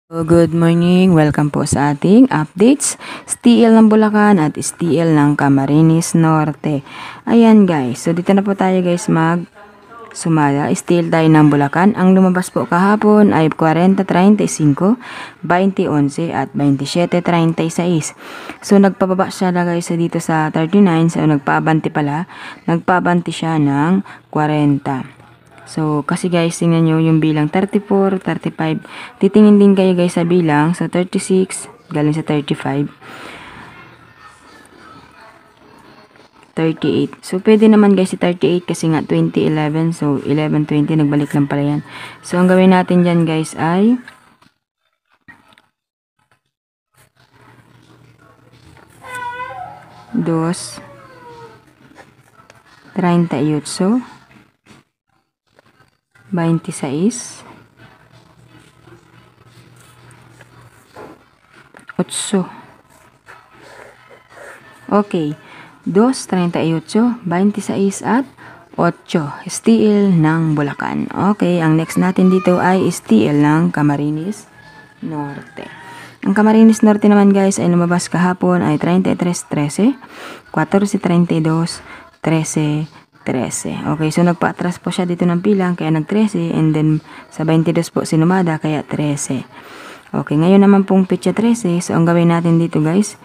Good morning, welcome po sa ating updates, STL ng Bulacan at STL ng Camarines Norte. Ayan guys, so dito na po tayo guys sumada. STL tayo ng Bulacan. Ang lumabas po kahapon ay 40.35, 20.11 at 27.36. So nagpababa siya na guys dito sa 39, so nagpabanti siya ng 40. So, kasi guys, tingnan nyo yung bilang 34, 35. Titingin din kayo guys sa bilang. So, 36, galing sa 35. 38. So, pwede naman guys si 38 kasi nga 2011. So, 11, 20, nagbalik lang pala yan. So, ang gawin natin dyan guys ay dos 38. 26 8. Okay, 2, 38, 26 at 8. STL ng Bulacan. Okay, ang next natin dito ay STL ng Camarines Norte. Ang Camarines Norte naman guys ay lumabas kahapon ay 33.13, 14.32, 13. Okay, so nagpa-atras po siya dito ng bilang kaya nag-13 and then sa 22 po sinumada kaya 13. Okay, ngayon naman pong petsa 13. So ang gawin natin dito guys,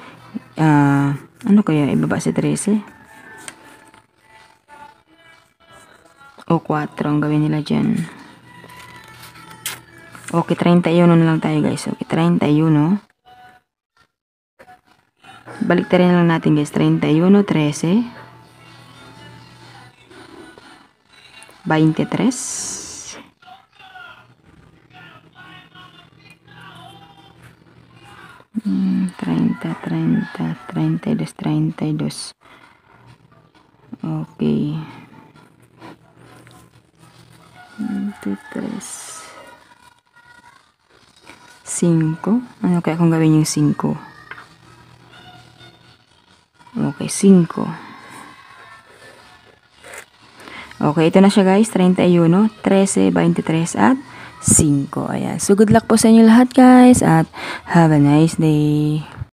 ano kaya ibaba si 13? O 4 ang gawin nila dyan. Okay, 31 na lang tayo guys. Okay, 31. Balik na rin lang natin guys. 31, 13. 23 30, 30, 32, 32. Okay. 23 5. Ano kaya kung gawin yung 5? Okay, 5. Okay, ito na siya guys, 31, 13, 23 at 5. Ayan. So, good luck po sa inyo lahat guys at have a nice day.